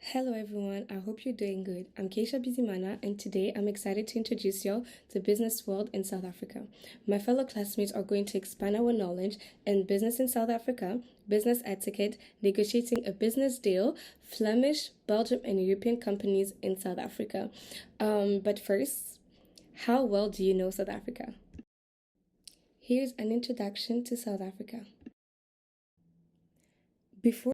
Hello everyone, I hope you're doing good. I'm Keisha Bizimana and today I'm excited to introduce y'all to business world in South Africa. My fellow classmates are going to expand our knowledge in business in South Africa, business etiquette, negotiating a business deal, Flemish, Belgium and European companies in South Africa. But first, how well do you know South Africa? Here's an introduction to South Africa. Before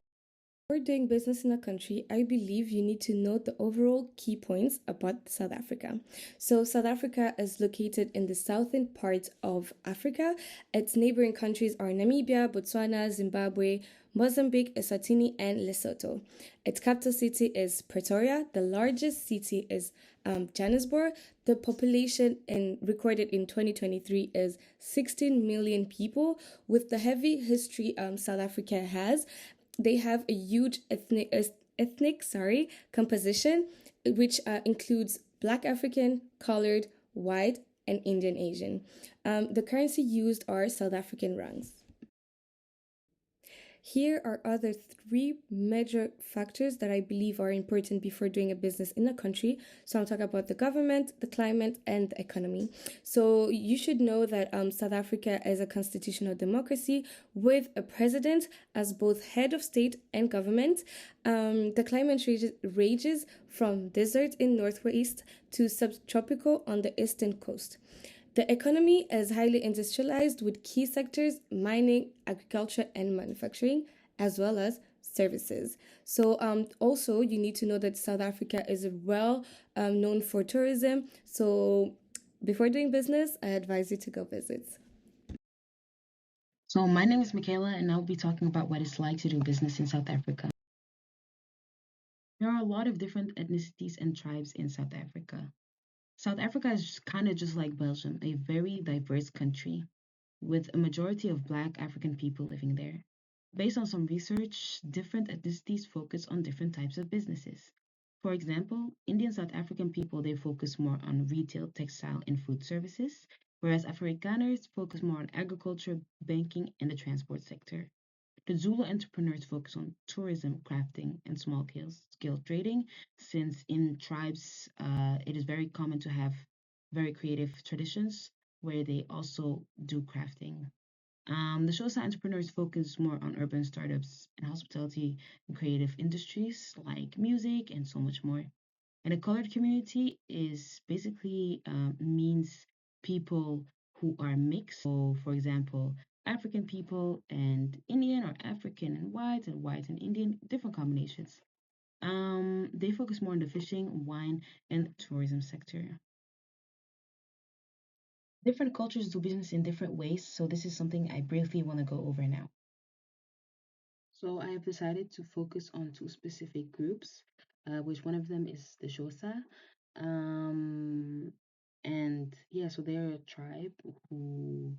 doing business in a country, I believe you need to know the overall key points about South Africa. So, South Africa is located in the southern part of Africa. Its neighboring countries are Namibia, Botswana, Zimbabwe, Mozambique, Eswatini, and Lesotho. Its capital city is Pretoria. The largest city is Johannesburg. The population recorded in 2023 is 16 million people. With the heavy history South Africa has, they have a huge ethnic composition, which includes Black African, colored, white, and Indian Asian. The currency used are South African rands. Here are other three major factors that I believe are important before doing a business in a country. So I'm talking about the government, the climate, and the economy. So you should know that South Africa is a constitutional democracy with a president as both head of state and government. The climate ranges from desert in northwest to subtropical on the eastern coast. The economy is highly industrialized with key sectors mining, agriculture, and manufacturing, as well as services. So, also, you need to know that South Africa is well known for tourism. So, before doing business, I advise you to go visit. So, my name is Michaela, and I'll be talking about what it's like to do business in South Africa. There are a lot of different ethnicities and tribes in South Africa. South Africa is kind of just like Belgium, a very diverse country with a majority of Black African people living there. Based on some research, different ethnicities focus on different types of businesses. For example, Indian South African people they focus more on retail, textile, and food services, whereas Afrikaners focus more on agriculture, banking, and the transport sector. The Zulu entrepreneurs focus on tourism, crafting, and small scale trading, since in tribes it is very common to have very creative traditions where they also do crafting. The Xhosa entrepreneurs focus more on urban startups and hospitality and creative industries like music and so much more. And a colored community is basically means people who are mixed. So, for example, African people and Indian, or African and white and Indian, different combinations. They focus more on the fishing, wine, and tourism sector. Different cultures do business in different ways, so this is something I briefly want to go over now. So I have decided to focus on two specific groups, which one of them is the Xhosa. Um, and yeah, so they're a tribe who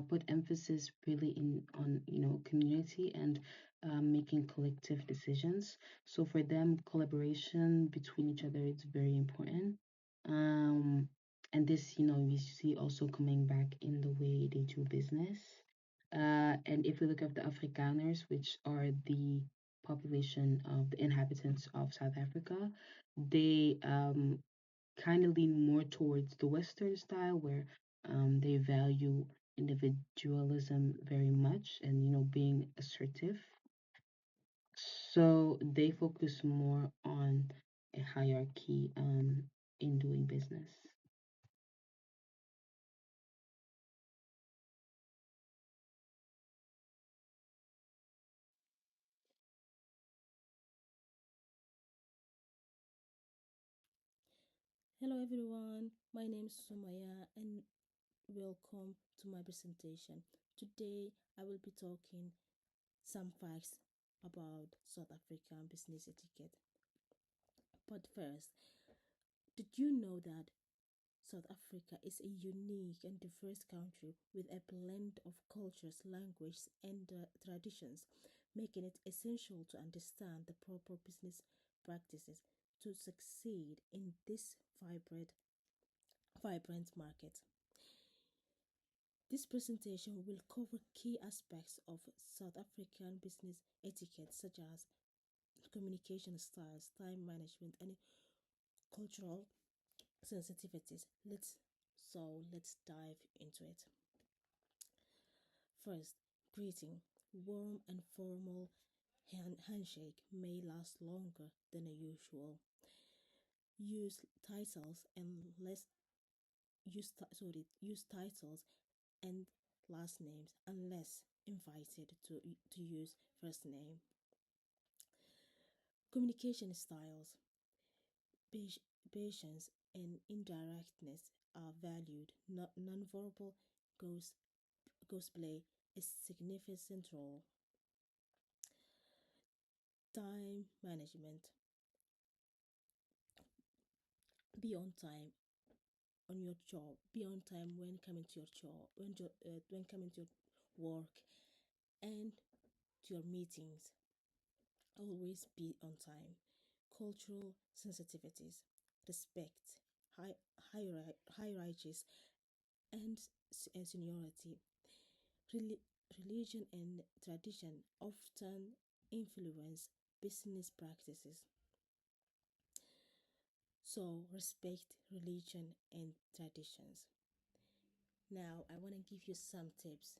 put emphasis really in on community and making collective decisions. So for them, collaboration between each other is very important. Um, and this, we see also coming back in the way they do business. And if we look at the Afrikaners, which are the population of the inhabitants of South Africa, they kind of lean more towards the Western style, where they value individualism very much and being assertive. So they focus more on a hierarchy in doing business. Hello everyone, my name is Sumaya and welcome to my presentation. Today I will be talking some facts about South African business etiquette. But first, did you know that South Africa is a unique and diverse country with a blend of cultures, languages, and traditions, making it essential to understand the proper business practices to succeed in this vibrant market. This presentation will cover key aspects of South African business etiquette, such as communication styles, time management, and cultural sensitivities. Let's dive into it. First, greeting. Warm and formal handshake may last longer than a usual. Use titles and less use titles and last names unless invited to use first name. Communication styles. Patience and indirectness are valued. Nonverbal goes play a significant role. Time management. Be on time on your job. Be on time when coming to your job, when coming to your work and to your meetings. Always be on time. Cultural sensitivities. Respect. High, hierarchies and seniority. Reli- Religion and tradition often influence business practices. So, respect religion and traditions. Now, I want to give you some tips.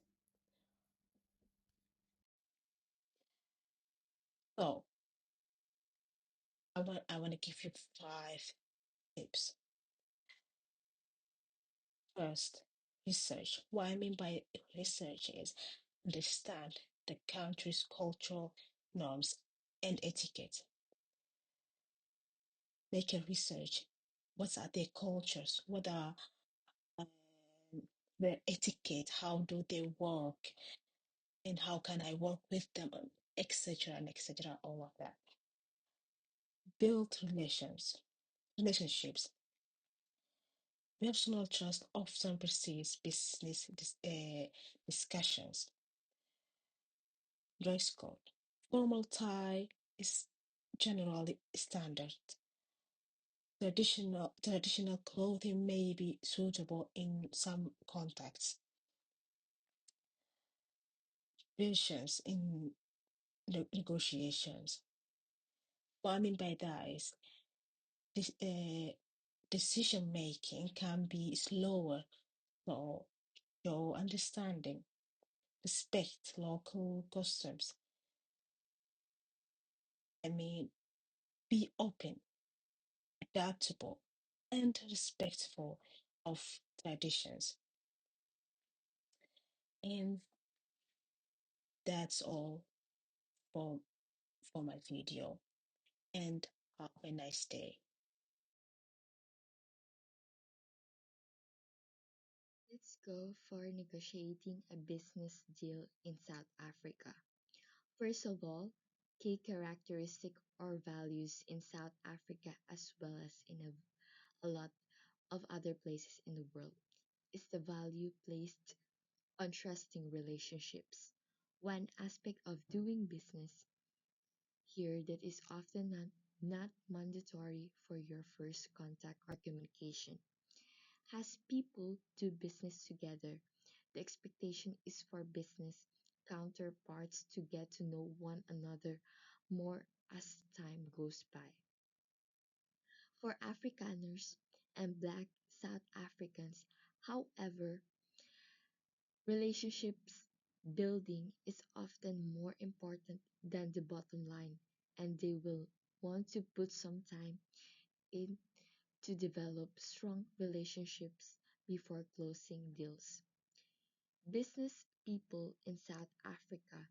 So, I want to give you 5 tips. First, research. What I mean by research is understand the country's cultural norms and etiquette. Make a research. What are their cultures? What are um, their etiquette? How do they work? And how can I work with them? Etc. and etc. All of that. Build relationships. Personal trust often precedes business discussions. Dress code. Formal tie is generally standard. Traditional clothing may be suitable in some contexts. Patience in negotiations. What I mean by that is this, decision making can be slower, so your understanding, respect local customs. I mean, be open, adaptable, and respectful of traditions. And that's all for my video. And have a nice day. Let's go for negotiating a business deal in South Africa. First of all, key characteristic or values in South Africa as well as in a lot of other places in the world is the value placed on trusting relationships. One aspect of doing business here that is often not mandatory for your first contact or communication. As people do business together, the expectation is for business counterparts to get to know one another more as time goes by. For Afrikaners and Black South Africans, however, relationships building is often more important than the bottom line, and they will want to put some time in to develop strong relationships before closing deals. Business people in South Africa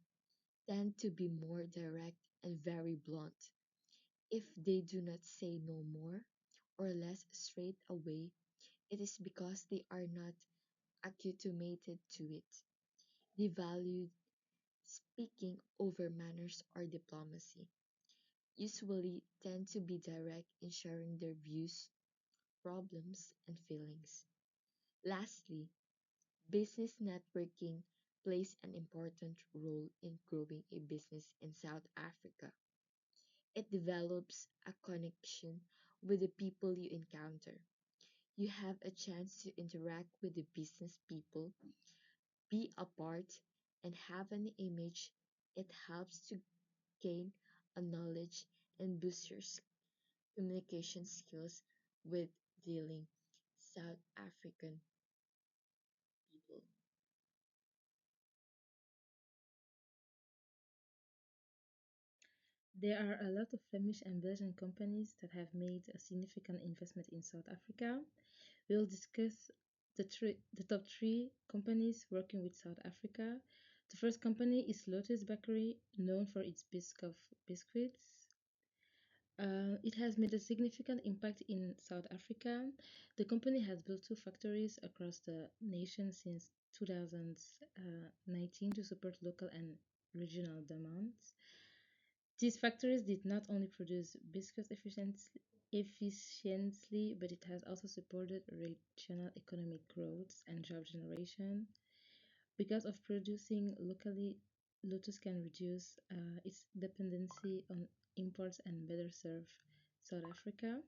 tend to be more direct and very blunt. If they do not say no more or less straight away, it is because they are not acclimated to it. They value speaking over manners or diplomacy, usually tend to be direct in sharing their views, problems, and feelings. Lastly, business networking plays an important role in growing a business in South Africa. It develops a connection with the people you encounter. You have a chance to interact with the business people, be a part, and have an image. It helps to gain a knowledge and boost your communication skills with dealing South African people. There are a lot of Flemish and Belgian companies that have made a significant investment in South Africa. We'll discuss the top three companies working with South Africa. The first company is Lotus Bakery, known for its Biscoff biscuits. It has made a significant impact in South Africa. The company has built two factories across the nation since 2019 to support local and regional demands. These factories did not only produce biscuits efficiently, but it has also supported regional economic growth and job generation. Because of producing locally, Lotus can reduce its dependency on imports and better serve South Africa.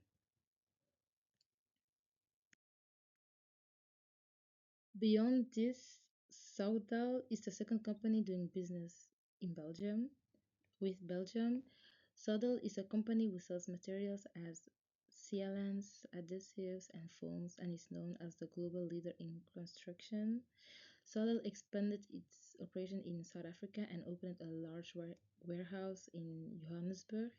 Beyond this, Soudal is the second company doing business in Belgium. With Belgium, Soudal is a company who sells materials as sealants, adhesives, and foams and is known as the global leader in construction. Soudal expanded its operation in South Africa and opened a large warehouse in Johannesburg.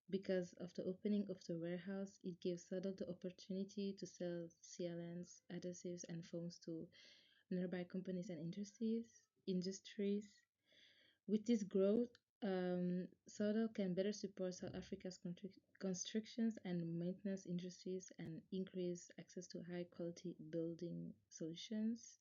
Because of the opening of the warehouse, it gave Soudal the opportunity to sell sealants, adhesives, and foams to nearby companies and industries. With this growth, Soudal can better support South Africa's constructions and maintenance industries and increase access to high quality building solutions.